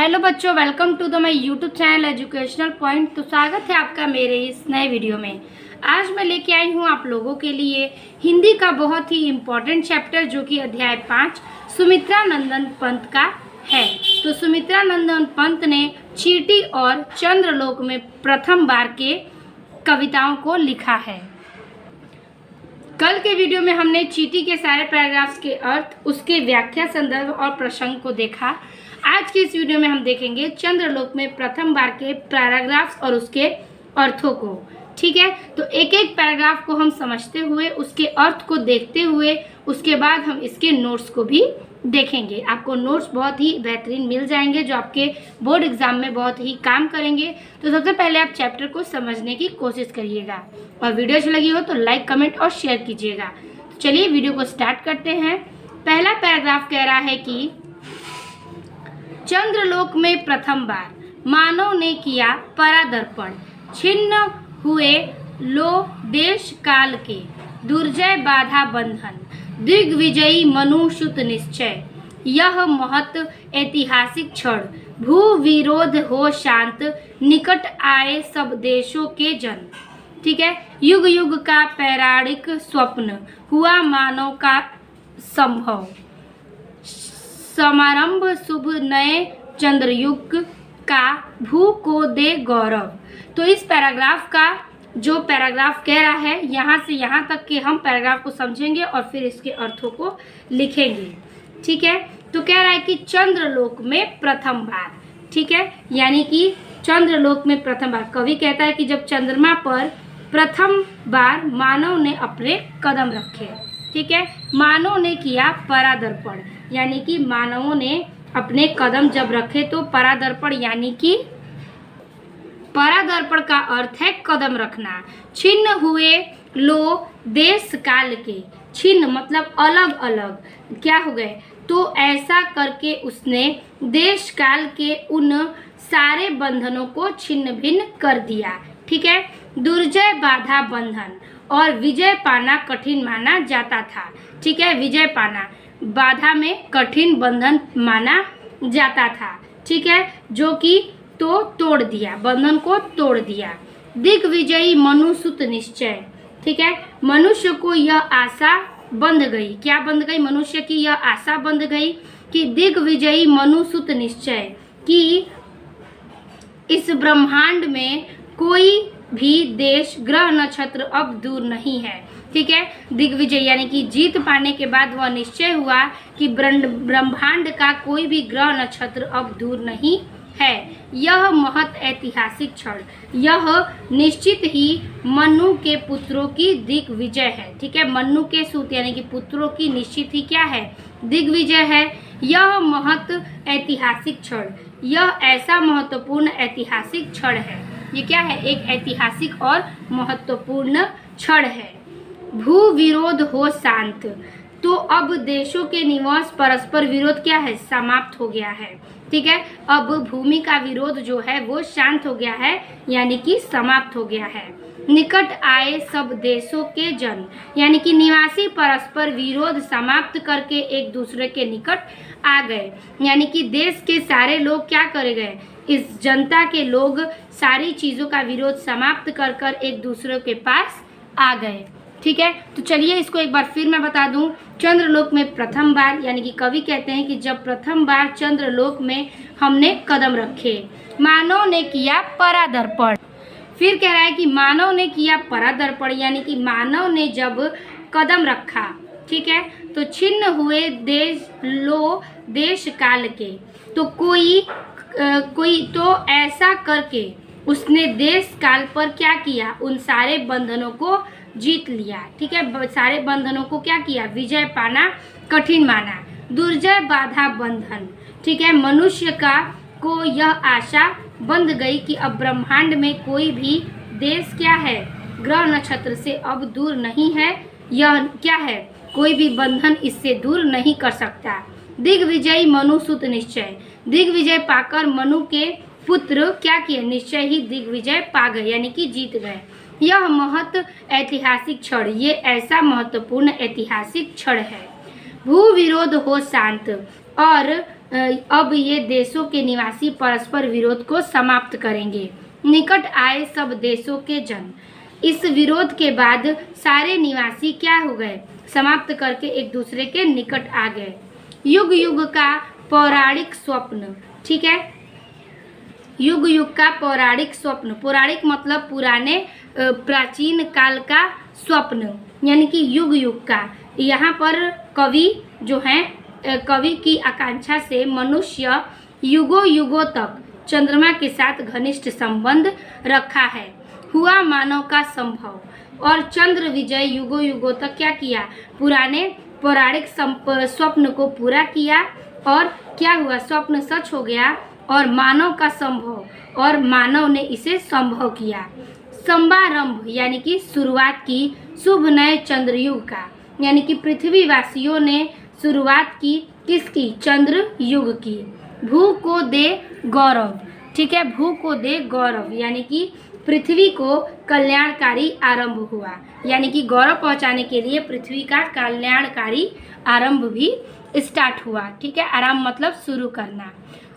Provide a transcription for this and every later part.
Hello बच्चों, welcome to the my YouTube channel educational point. तो स्वागत है आपका मेरे इस नए वीडियो में। आज मैं लेके आई हूँ आप लोगों के लिए हिंदी का बहुत ही इम्पोर्टेंट चैप्टर जो कि अध्याय 5 सुमित्रा नंदन पंत का है। तो सुमित्रा नंदन पंत ने चींटी और चंद्रलोक में प्रथम बार के कविताओं को लिखा है। कल के वीडियो में हमने चींटी के सारे पैराग्राफ्स के अर्थ, उसके व्याख्या, संदर्भ और प्रसंग को देखा। आज के इस वीडियो में हम देखेंगे चंद्रलोक में प्रथम बार के पैराग्राफ्स और उसके अर्थों को। ठीक है, तो एक एक पैराग्राफ को हम समझते हुए, उसके अर्थ को देखते हुए, उसके बाद हम इसके नोट्स को भी देखेंगे। आपको नोट्स बहुत ही बेहतरीन मिल जाएंगे जो आपके बोर्ड एग्जाम में बहुत ही काम करेंगे। तो सबसे पहले आप चैप्टर को समझने की कोशिश करिएगा और वीडियो अच्छी लगी हो तो लाइक, कमेंट और शेयर कीजिएगा। तो चलिए वीडियो को स्टार्ट करते हैं। पहला पैराग्राफ कह रहा है कि चंद्रलोक में प्रथम बार मानव ने किया परादर्पण, छिन्न हुए लो देश काल के, दुर्जय बाधा बंधन, दिग्विजयी मनुष्युत निश्चय, यह महत ऐतिहासिक क्षण, भू विरोध हो शांत, निकट आए सब देशों के जन। ठीक है, युग युग का पौराणिक स्वप्न हुआ मानव का संभव, समारंभ शुभ नए चंद्रयुग का, भू को दे गौरव। तो इस पैराग्राफ का जो पैराग्राफ कह रहा है, यहाँ से यहाँ तक के हम पैराग्राफ को समझेंगे और फिर इसके अर्थों को लिखेंगे। ठीक है, तो कह रहा है कि चंद्रलोक में प्रथम बार, ठीक है, यानी कि चंद्रलोक में प्रथम बार। कवि कहता है कि जब चंद्रमा पर प्रथम बार मानव ने अपने कदम रखे। ठीक है, मानव ने किया परादर्पण, यानी कि मानवों ने अपने कदम जब रखे। तो परादर्पण यानी कि परादर्पण का अर्थ है कदम रखना। छिन्न हुए लो देश काल के, छिन्न मतलब अलग अलग, क्या हो गए, तो ऐसा करके उसने देश काल के उन सारे बंधनों को छिन्न भिन्न कर दिया। ठीक है, दुर्जय बाधा बंधन और विजय पाना कठिन माना जाता था। ठीक है, विजय पाना बाधा में कठिन बंधन माना जाता था। ठीक है, जो कि तो तोड़ दिया, बंधन को तोड़ दिया। दिग्विजयी मनुष्युत निश्चय, ठीक है, मनुष्य को यह आशा बंध गई, क्या बंध गई, मनुष्य की यह आशा बंध गई कि दिग्विजयी मनुष्युत निश्चय, कि इस ब्रह्मांड में कोई भी देश, ग्रह, नक्षत्र अब दूर नहीं है। ठीक है, दिग्विजय यानी कि जीत पाने के बाद वह निश्चय हुआ कि ब्रह्मांड का कोई भी ग्रह, नक्षत्र अब दूर नहीं है। यह महत ऐतिहासिक क्षण, यह निश्चित ही मनु के पुत्रों की दिग्विजय है। ठीक है, मनु के सूत यानी कि पुत्रों की निश्चित ही क्या है, दिग्विजय है। यह महत ऐतिहासिक क्षण, यह ऐसा महत्वपूर्ण ऐतिहासिक क्षण है। ये क्या है, एक ऐतिहासिक और महत्वपूर्ण क्षण है। भू विरोध हो शांत, तो अब देशों के निवास परस्पर विरोध क्या है, समाप्त हो गया है। ठीक है, अब भूमि का विरोध जो है वो शांत हो गया है, यानी कि समाप्त हो गया है। निकट आए सब देशों के जन, यानी कि निवासी परस्पर विरोध समाप्त करके एक दूसरे के निकट आ गए, यानी कि देश के सारे लोग क्या करे गए, इस जनता के लोग सारी चीज़ों का विरोध समाप्त कर कर एक दूसरे के पास आ गए। ठीक है, तो चलिए इसको एक बार फिर मैं बता दूं। चंद्रलोक में प्रथम बार, यानी कि कवि कहते हैं कि जब प्रथम बार चंद्रलोक में हमने कदम रखे, मानव ने किया परादर्पण। फिर कह रहा है कि मानव ने किया परादर्पण, यानी कि मानव ने जब कदम रखा, ठीक है, तो छिन्न हुए देश काल के, तो कोई तो ऐसा करके उसने देश काल पर क्या किया, उन सारे बंधनों को जीत लिया। ठीक है, सारे बंधनों को क्या किया, विजय पाना कठिन माना। दुर्जय बाधा बंधन, ठीक है, मनुष्य को यह आशा बंध गई कि अब ब्रह्मांड में कोई भी देश क्या है, ग्रह, नक्षत्र से अब दूर नहीं है। यह क्या है, कोई भी बंधन इससे दूर नहीं कर सकता। दिग्विजयी मनुष्युत निश्चय, दिग्विजय पाकर मनु के पुत्र क्या किए, निश्चय ही दिग्विजय पा गए, यानी कि जीत गए। यह महत ऐतिहासिक क्षण, ये ऐसा महत्वपूर्ण ऐतिहासिक क्षण है। भू विरोध हो शांत, और अब ये देशों के निवासी परस्पर विरोध को समाप्त करेंगे। निकट आए सब देशों के जन। इस विरोध के बाद सारे निवासी क्या हो गए, समाप्त करके एक दूसरे के निकट आ गए। युग युग का पौराणिक स्वप्न, ठीक है, युग युग का पौराणिक स्वप्न, पौराणिक मतलब पुराने प्राचीन काल का स्वप्न, यानी कि युग युग का। यहाँ पर कवि जो हैं, कवि की आकांक्षा से मनुष्य युगों युगों तक चंद्रमा के साथ घनिष्ठ संबंध रखा है, हुआ मानव का संभव, और चंद्र विजय युगों युगों तक क्या किया, पुराने पौराणिक स्वप्न को पूरा किया, और क्या हुआ, स्वप्न सच हो गया और मानव का संभव, और मानव ने इसे संभव किया। संभारंभ यानी कि शुरुआत की शुभ नए चंद्रयुग का, यानी कि पृथ्वीवासियों ने शुरुआत की किसकी, चंद्र युग की। भू को दे गौरव, ठीक है, भू को दे गौरव यानी कि पृथ्वी को कल्याणकारी आरंभ हुआ, यानी कि गौरव पहुंचाने के लिए पृथ्वी का कल्याणकारी आरंभ भी स्टार्ट हुआ, ठीक है, आरंभ मतलब शुरू करना।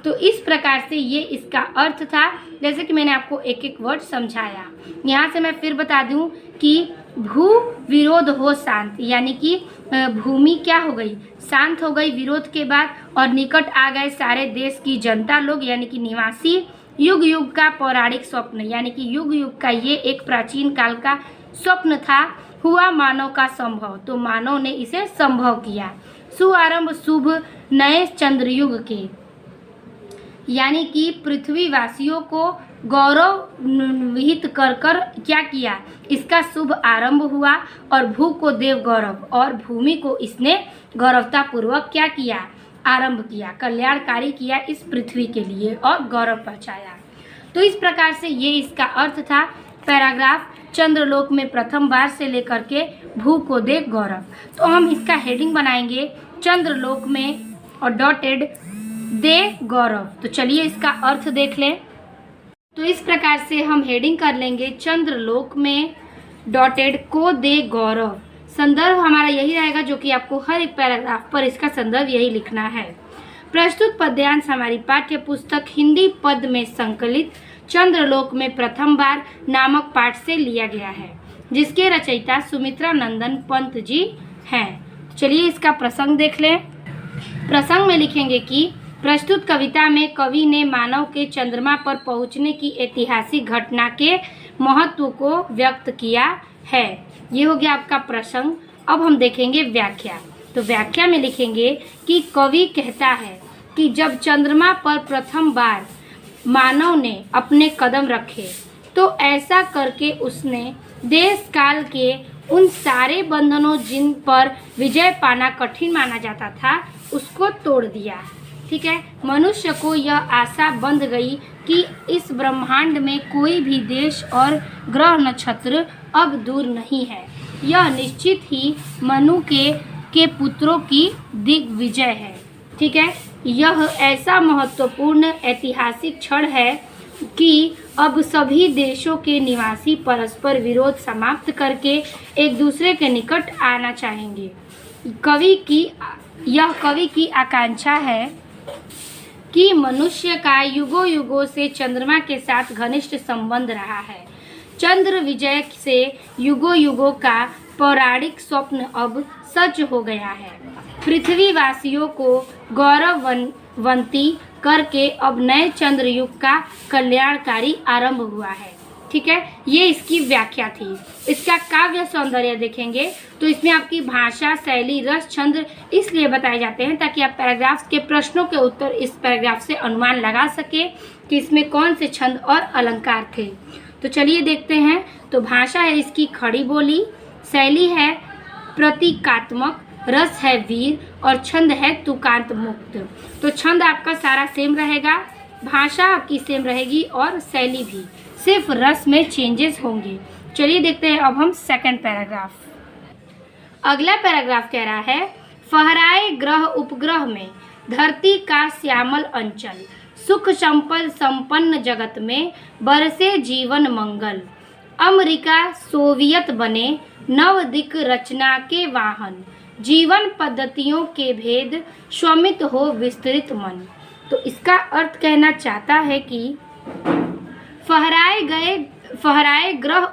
तो इस प्रकार से ये इसका अर्थ था, जैसे कि मैंने आपको एक एक वर्ड समझाया। यहाँ से मैं फिर बता दूं कि भू विरोध हो शांत, यानी कि भूमि क्या हो गई, शांत हो गई विरोध के बाद, और निकट आ गए सारे देश की जनता लोग, यानी कि निवासी। युग युग का पौराणिक स्वप्न, यानी कि युग युग का ये एक प्राचीन काल का स्वप्न था, हुआ मानव का संभव, तो मानव ने इसे संभव किया। शुभारंभ शुभ नए चंद्रयुग के, यानी कि पृथ्वीवासियों को गौरव विहित कर कर क्या किया, इसका शुभ आरंभ हुआ, और भू को देव गौरव, और भूमि को इसने गौरवतापूर्वक क्या किया, आरंभ किया, कल्याणकारी किया इस पृथ्वी के लिए, और गौरव पहुंचाया। तो इस प्रकार से ये इसका अर्थ था पैराग्राफ, चंद्रलोक में प्रथम बार से लेकर के भू को दे गौरव। तो हम इसका हेडिंग बनाएंगे चंद्रलोक में और डॉटेड दे गौरव। तो चलिए इसका अर्थ देख लें। तो इस प्रकार से हम हेडिंग कर लेंगे चंद्रलोक में डॉटेड को दे गौरव। संदर्भ हमारा यही रहेगा, जो कि आपको हर एक पैराग्राफ पर इसका संदर्भ यही लिखना है। प्रस्तुत पद्यांश हमारी पाठ्य पुस्तक हिंदी पद में संकलित चंद्रलोक में प्रथम बार नामक पाठ से लिया गया है, जिसके रचयिता सुमित्रा नंदन पंत जी हैं। चलिए इसका प्रसंग देख लें। प्रसंग में लिखेंगे कि प्रस्तुत कविता में कवि ने मानव के चंद्रमा पर पहुंचने की ऐतिहासिक घटना के महत्व को व्यक्त किया है। ये हो गया आपका प्रसंग। अब हम देखेंगे व्याख्या। तो व्याख्या में लिखेंगे कि कवि कहता है कि जब चंद्रमा पर प्रथम बार मानव ने अपने कदम रखे, तो ऐसा करके उसने देश काल के उन सारे बंधनों जिन पर विजय पाना कठिन माना जाता था, उसको तोड़ दिया। ठीक है, मनुष्य को यह आशा बंध गई कि इस ब्रह्मांड में कोई भी देश और ग्रह नक्षत्र अब दूर नहीं है। यह निश्चित ही मनु के पुत्रों की दिग्विजय है। ठीक है, यह ऐसा महत्वपूर्ण ऐतिहासिक क्षण है कि अब सभी देशों के निवासी परस्पर विरोध समाप्त करके एक दूसरे के निकट आना चाहेंगे। कवि की आकांक्षा है कि मनुष्य का युगों युगों से चंद्रमा के साथ घनिष्ठ संबंध रहा है। चंद्र विजय से युगों युगों का पौराणिक स्वप्न अब सच हो गया है। पृथ्वीवासियों को गौरववंती करके अब नए चंद्र युग का कल्याणकारी आरंभ हुआ है। ठीक है, ये इसकी व्याख्या थी। इसका काव्य सौंदर्य देखेंगे तो इसमें आपकी भाषा, शैली, रस, छंद इसलिए बताए जाते हैं ताकि आप पैराग्राफ के प्रश्नों के उत्तर इस पैराग्राफ से अनुमान लगा सके कि इसमें कौन से छंद और अलंकार थे। तो चलिए देखते हैं। तो भाषा है इसकी खड़ी बोली, शैली है प्रतीकात्मक, रस है वीर, और छंद है तुकांत मुक्त। तो छंद आपका सारा सेम रहेगा, भाषा आपकी सेम रहेगी और शैली भी, सिर्फ रस में चेंजेस होंगे। चलिए देखते हैं अब हम सेकंड पैराग्राफ। अगला पैराग्राफ कह रहा है, फहराए ग्रह उपग्रह में धरती का श्यामल अंचल, सुख संपल संपन्न जगत में बरसे जीवन मंगल। अमेरिका सोवियत बने नव दिक रचना के वाहन, जीवन पद्धतियों के भेद स्वमित हो विस्तृत मन। तो इसका अर्थ कहना चाहता है कि फहराए ग्रह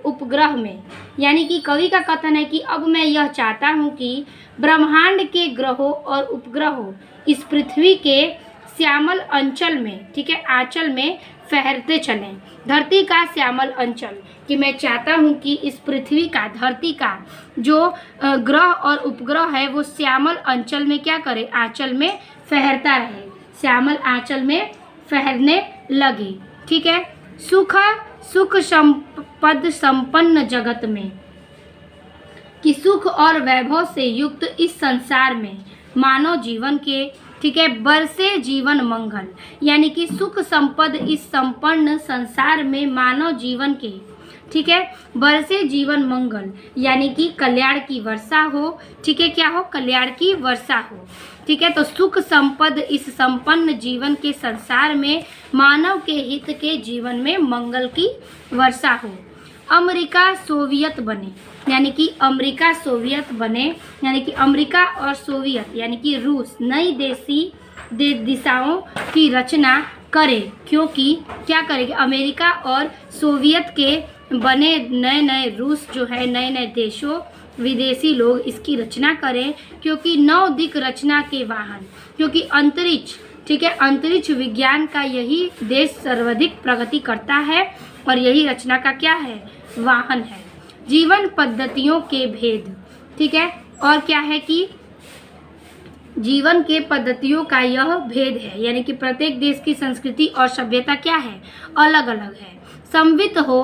उपग्रह में, यानी कि कवि का कथन है कि अब मैं यह चाहता हूँ कि ब्रह्मांड के ग्रहों और उपग्रहों इस पृथ्वी के श्यामल अंचल में, ठीक है, आंचल में फहरते चलें। धरती का श्यामल अंचल, कि मैं चाहता हूँ कि इस पृथ्वी का, धरती का जो ग्रह और उपग्रह है वो श्यामल अंचल में क्या करे, आंचल में फहरता रहे, श्यामल आंचल में फहरने लगे। ठीक है। सुख संपद संपन्न जगत में, कि सुख और वैभव से युक्त इस संसार में मानव जीवन के, ठीक है, बरसे जीवन मंगल, यानी कि सुख संपद इस संपन्न संसार में मानव जीवन के, ठीक है, बरसे जीवन मंगल, यानी कि कल्याण की वर्षा हो। ठीक है, क्या हो, कल्याण की वर्षा हो। ठीक है, तो सुख संपद इस संपन्न जीवन के संसार में मानव के हित के जीवन में मंगल की वर्षा हो। अमेरिका सोवियत बने, यानी कि अमेरिका सोवियत बने, यानी कि अमेरिका और सोवियत यानी कि रूस नई दिशाओं की रचना करे, क्योंकि क्या करेगी, अमेरिका और सोवियत के बने नए नए रूस जो है, नए नए देशों, विदेशी लोग इसकी रचना करें, क्योंकि नौ दिक रचना के वाहन, क्योंकि अंतरिक्ष, ठीक है, अंतरिक्ष विज्ञान का यही देश सर्वाधिक प्रगति करता है और यही रचना का क्या है, वाहन है। जीवन पद्धतियों के भेद, ठीक है, और क्या है कि जीवन के पद्धतियों का यह भेद है, यानी कि प्रत्येक देश की संस्कृति और सभ्यता क्या है, अलग अलग है। समवित हो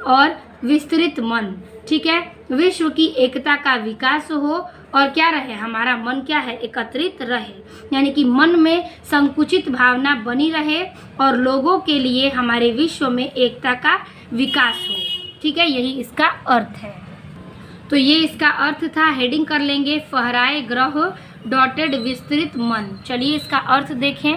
और विस्तृत मन, ठीक है, विश्व की एकता का विकास हो और क्या रहे, हमारा मन क्या है, एकत्रित रहे, यानी कि मन में संकुचित भावना बनी रहे और लोगों के लिए हमारे विश्व में एकता का विकास हो। ठीक है, यही इसका अर्थ है। तो ये इसका अर्थ था। हेडिंग कर लेंगे, फहराए ग्रह डॉटेड विस्तृत मन। चलिए इसका अर्थ देखें।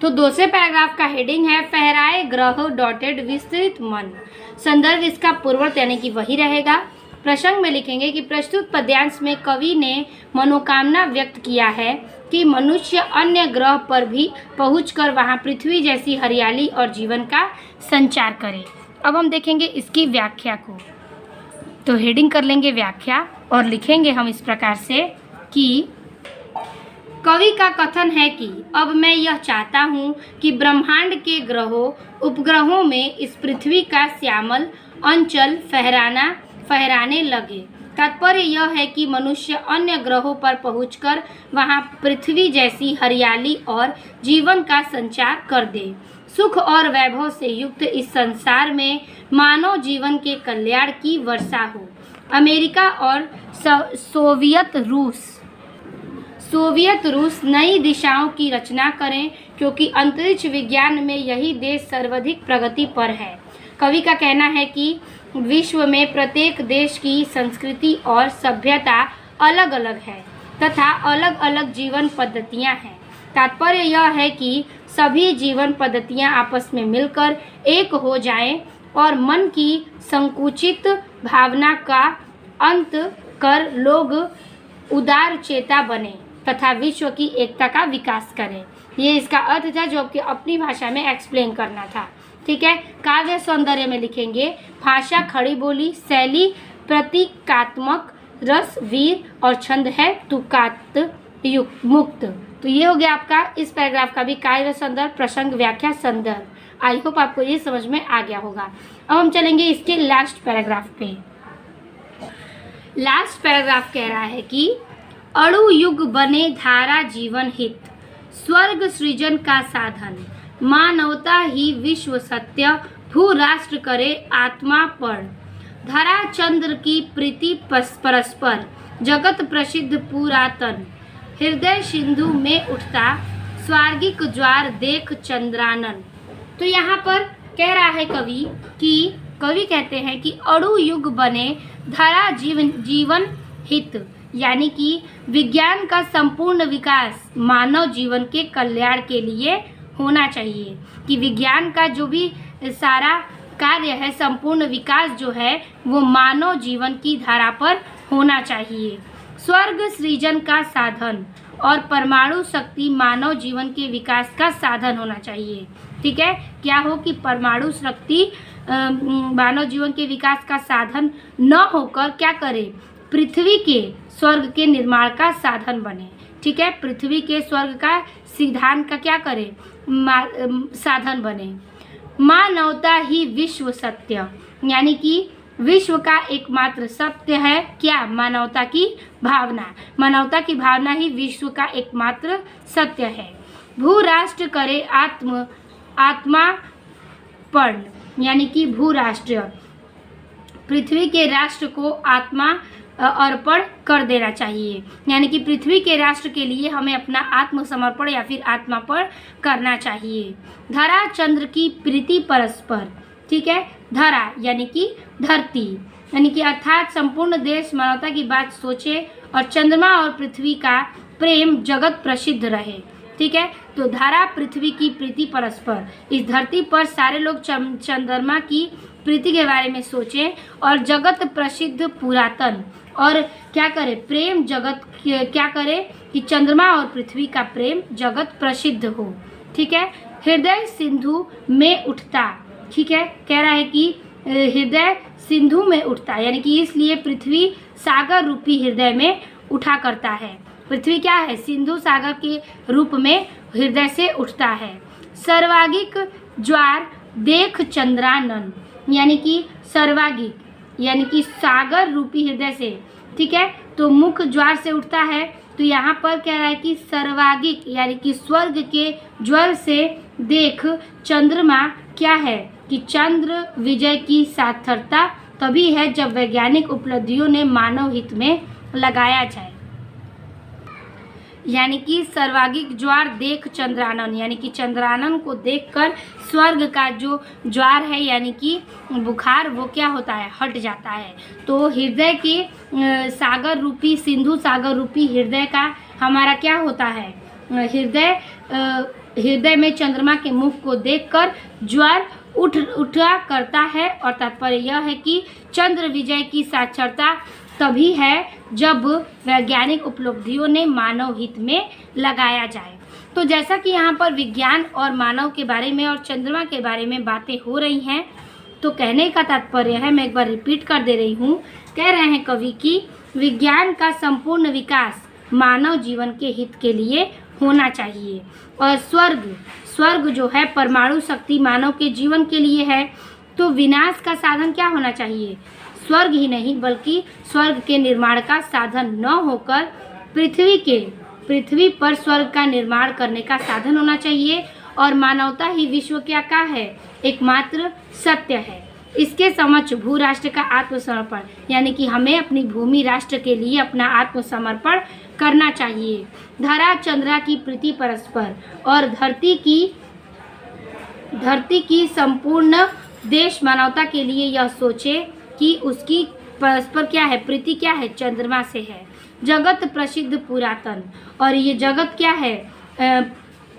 तो दूसरे पैराग्राफ का हेडिंग है फहराए ग्रह डॉटेड विस्तृत मन। संदर्भ इसका पूर्ववर्त यानी कि वही रहेगा। प्रसंग में लिखेंगे कि प्रस्तुत पद्यांश में कवि ने मनोकामना व्यक्त किया है कि मनुष्य अन्य ग्रह पर भी पहुंचकर वहां पृथ्वी जैसी हरियाली और जीवन का संचार करे। अब हम देखेंगे इसकी व्याख्या को। तो हेडिंग कर लेंगे व्याख्या और लिखेंगे हम इस प्रकार से कि कवि का कथन है कि अब मैं यह चाहता हूँ कि ब्रह्मांड के ग्रहों उपग्रहों में इस पृथ्वी का श्यामल अंचल फहराने लगे। तात्पर्य यह है कि मनुष्य अन्य ग्रहों पर पहुंचकर वहां पृथ्वी जैसी हरियाली और जीवन का संचार कर दे। सुख और वैभव से युक्त इस संसार में मानव जीवन के कल्याण की वर्षा हो। अमेरिका और सोवियत रूस नई दिशाओं की रचना करें, क्योंकि अंतरिक्ष विज्ञान में यही देश सर्वाधिक प्रगति पर है। कवि का कहना है कि विश्व में प्रत्येक देश की संस्कृति और सभ्यता अलग अलग है तथा अलग अलग जीवन पद्धतियां हैं। तात्पर्य यह है कि सभी जीवन पद्धतियां आपस में मिलकर एक हो जाएं और मन की संकुचित भावना का अंत कर लोग उदार चेता बने तथा विश्व की एकता का विकास करें। ये इसका अर्थ था जो आपकी अपनी भाषा में एक्सप्लेन करना था। ठीक है। काव्य सौंदर्य में लिखेंगे भाषा खड़ी बोली, शैली प्रतीकात्मक, रस वीर और छंद है तुकात मुक्त। तो ये हो गया आपका इस पैराग्राफ का भी काव्य सौंदर्य, प्रसंग, व्याख्या, संदर्भ। आई होप आपको ये समझ में आ गया होगा। अब हम चलेंगे इसके लास्ट पैराग्राफ पे। लास्ट पैराग्राफ कह रहा है कि अणु युग बने धारा जीवन हित, स्वर्ग सृजन का साधन, मानवता ही विश्व सत्य, भू राष्ट्र करे आत्मा पर, धरा चंद्र की प्रीति परस्पर, जगत प्रसिद्ध पुरातन, हृदय सिंधु में उठता स्वर्गिक ज्वार देख चंद्रानन। तो यहाँ पर कह रहा है कवि कहते हैं कि अणु युग बने धरा जीवन हित, यानी कि विज्ञान का संपूर्ण विकास मानव जीवन के कल्याण के लिए होना चाहिए। कि विज्ञान का जो भी सारा कार्य है, संपूर्ण विकास जो है वो मानव जीवन की धारा पर होना चाहिए। स्वर्ग सृजन का साधन और परमाणु शक्ति मानव जीवन के विकास का साधन होना चाहिए। ठीक है, क्या हो कि परमाणु शक्ति मानव जीवन के विकास का साधन न होकर क्या करे, पृथ्वी के स्वर्ग के निर्माण का साधन बने। ठीक है, पृथ्वी के स्वर्ग का सिद्धांत का क्या करे, साधन बने। मानवता ही विश्व सत्य, यानी कि विश्व का एकमात्र सत्य है क्या, मानवता की भावना। मानवता की भावना ही विश्व का एकमात्र सत्य है। भू राष्ट्र करे आत्मापर्ण, यानी कि भू राष्ट्र पृथ्वी के राष्ट्र को आत्मा अर्पण कर देना चाहिए, यानी कि पृथ्वी के राष्ट्र के लिए हमें अपना आत्मसमर्पण या फिर आत्मार्पण करना चाहिए। धरा चंद्र की प्रीति परस्पर, ठीक है, धरा यानी कि धरती, यानी कि अर्थात संपूर्ण देश मानवता की बात सोचे और चंद्रमा और पृथ्वी का प्रेम जगत प्रसिद्ध रहे। ठीक है, तो धरा पृथ्वी की प्रीति परस्पर, इस धरती पर सारे लोग चंद्रमा की प्रीति के बारे में सोचें और जगत प्रसिद्ध पुरातन, और क्या करे, प्रेम जगत क्या करे कि चंद्रमा और पृथ्वी का प्रेम जगत प्रसिद्ध हो। ठीक है, हृदय सिंधु में उठता, ठीक है, कह रहा है कि हृदय सिंधु में उठता, यानी कि इसलिए पृथ्वी सागर रूपी हृदय में उठा करता है। पृथ्वी क्या है, सिंधु सागर के रूप में हृदय से उठता है। सर्वागिक ज्वार देख चंद्रानन, यानी कि सर्वागिक यानी कि सागर रूपी हृदय से, ठीक है, तो मुख ज्वार से उठता है। तो यहाँ पर कह रहा है कि सर्वागिक यानी कि स्वर्ग के ज्वर से देख चंद्रमा क्या है कि चंद्र विजय की सार्थकता तभी है जब वैज्ञानिक उपलब्धियों ने मानव हित में लगाया जाए। यानी कि सर्वागिक ज्वार देख चंद्रानन, यानी कि चंद्रानन को देखकर स्वर्ग का जो ज्वार है यानी कि बुखार वो क्या होता है, हट जाता है। तो हृदय के सागर रूपी, सिंधु सागर रूपी हृदय का हमारा क्या होता है, हृदय में चंद्रमा के मुख को देखकर ज्वार उठा करता है। और तात्पर्य यह है कि चंद्र विजय की साक्षरता तभी है जब वैज्ञानिक उपलब्धियों ने मानव हित में लगाया जाए। तो जैसा कि यहाँ पर विज्ञान और मानव के बारे में और चंद्रमा के बारे में बातें हो रही हैं, तो कहने का तात्पर्य है, मैं एक बार रिपीट कर दे रही हूँ, कह रहे हैं कवि कि विज्ञान का संपूर्ण विकास मानव जीवन के हित के लिए होना चाहिए और स्वर्ग जो है परमाणु शक्ति मानव के जीवन के लिए है। तो विनाश का साधन क्या होना चाहिए, स्वर्ग ही नहीं बल्कि स्वर्ग के निर्माण का साधन न होकर पृथ्वी पर स्वर्ग का निर्माण करने का साधन होना चाहिए। और मानवता ही विश्व क्या का है, एकमात्र सत्य है। इसके समक्ष भू राष्ट्र का आत्मसमर्पण, यानी कि हमें अपनी भूमि राष्ट्र के लिए अपना आत्मसमर्पण करना चाहिए। धरा चंद्रा की प्रीति परस्पर, और धरती की संपूर्ण देश मानवता के लिए यह सोचे कि उसकी परस्पर क्या है, प्रीति क्या है, चंद्रमा से है। जगत प्रसिद्ध पुरातन, और ये जगत क्या है,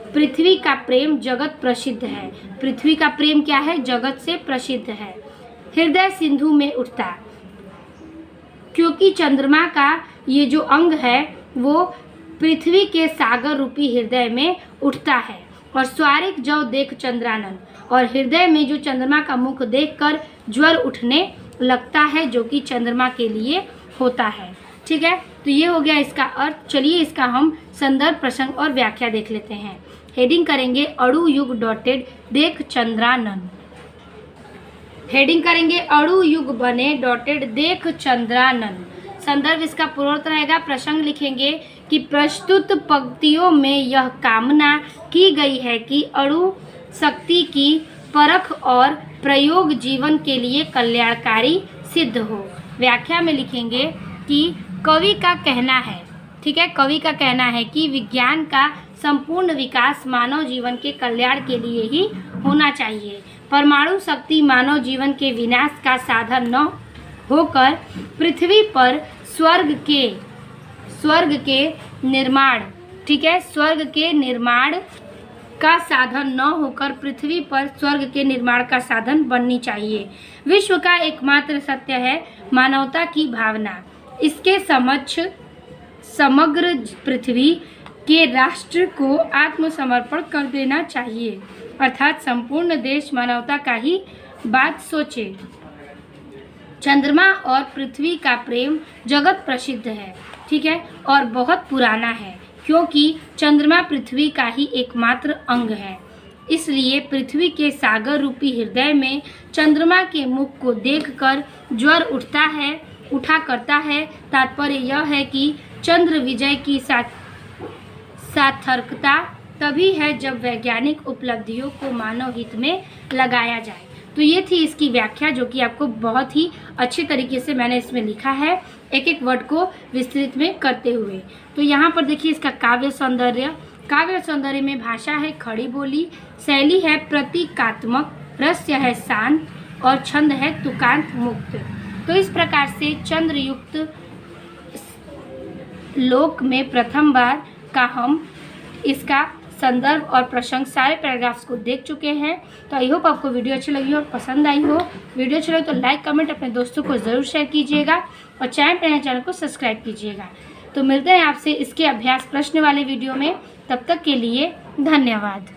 पृथ्वी का प्रेम जगत प्रसिद्ध है। पृथ्वी का प्रेम क्या है, जगत से प्रसिद्ध है। हृदय सिंधु में उठता, क्योंकि चंद्रमा का ये जो अंग है वो पृथ्वी के सागर रूपी हृदय में उठता है। और स्वारिक जव देख चंद्रानन, और हृदय में जो चंद्रमा का मुख देखकर ज्वर उठने लगता है जो कि चंद्रमा के लिए होता है। ठीक है, तो ये हो गया इसका अर्थ। चलिए इसका हम संदर्भ, प्रसंग और व्याख्या देख लेते हैं। हेडिंग करेंगे अणु युग डॉटेड देख चंद्रानन। हेडिंग करेंगे अणु युग बने डॉटेड देख चंद्रानन। संदर्भ इसका पूर्वोत्तर रहेगा। प्रसंग लिखेंगे कि प्रस्तुत पंक्तियों में यह कामना की गई है कि अणु शक्ति की परख और प्रयोग जीवन के लिए कल्याणकारी सिद्ध हो। व्याख्या में लिखेंगे कि कवि का कहना है, ठीक है, कवि का कहना है कि विज्ञान का संपूर्ण विकास मानव जीवन के कल्याण के लिए ही होना चाहिए। परमाणु शक्ति मानव जीवन के विनाश का साधन न होकर पृथ्वी पर स्वर्ग के निर्माण, ठीक है, स्वर्ग के निर्माण का साधन न होकर पृथ्वी पर स्वर्ग के निर्माण का साधन बननी चाहिए। विश्व का एकमात्र सत्य है मानवता की भावना। इसके समक्ष समग्र पृथ्वी के राष्ट्र को आत्मसमर्पण कर देना चाहिए, अर्थात संपूर्ण देश मानवता का ही बात सोचे। चंद्रमा और पृथ्वी का प्रेम जगत प्रसिद्ध है, ठीक है, और बहुत पुराना है, क्योंकि चंद्रमा पृथ्वी का ही एकमात्र अंग है। इसलिए पृथ्वी के सागर रूपी हृदय में चंद्रमा के मुख को देखकर ज्वर उठा करता है। तात्पर्य यह है कि चंद्र विजय की सार्थकता तभी है जब वैज्ञानिक उपलब्धियों को मानव हित में लगाया जाए। तो ये थी इसकी व्याख्या, जो कि आपको बहुत ही अच्छे तरीके से मैंने इसमें लिखा है, एक एक वर्ड को विस्तृत में करते हुए। तो यहाँ पर देखिए इसका काव्य सौंदर्य में भाषा है खड़ी बोली, शैली है प्रतीकात्मक, रस्य है शांत और छंद है तुकांत मुक्त। तो इस प्रकार से चंद्रयुक्त लोक में प्रथम बार का हम इसका संदर्भ और प्रसंग सारे पैराग्राफ्स को देख चुके हैं। तो आई होप आपको वीडियो अच्छी लगी और पसंद आई हो। वीडियो अच्छी लगी तो लाइक कमेंट अपने दोस्तों को ज़रूर शेयर कीजिएगा और चैनल को सब्सक्राइब कीजिएगा। तो मिलते हैं आपसे इसके अभ्यास प्रश्न वाले वीडियो में, तब तक के लिए धन्यवाद।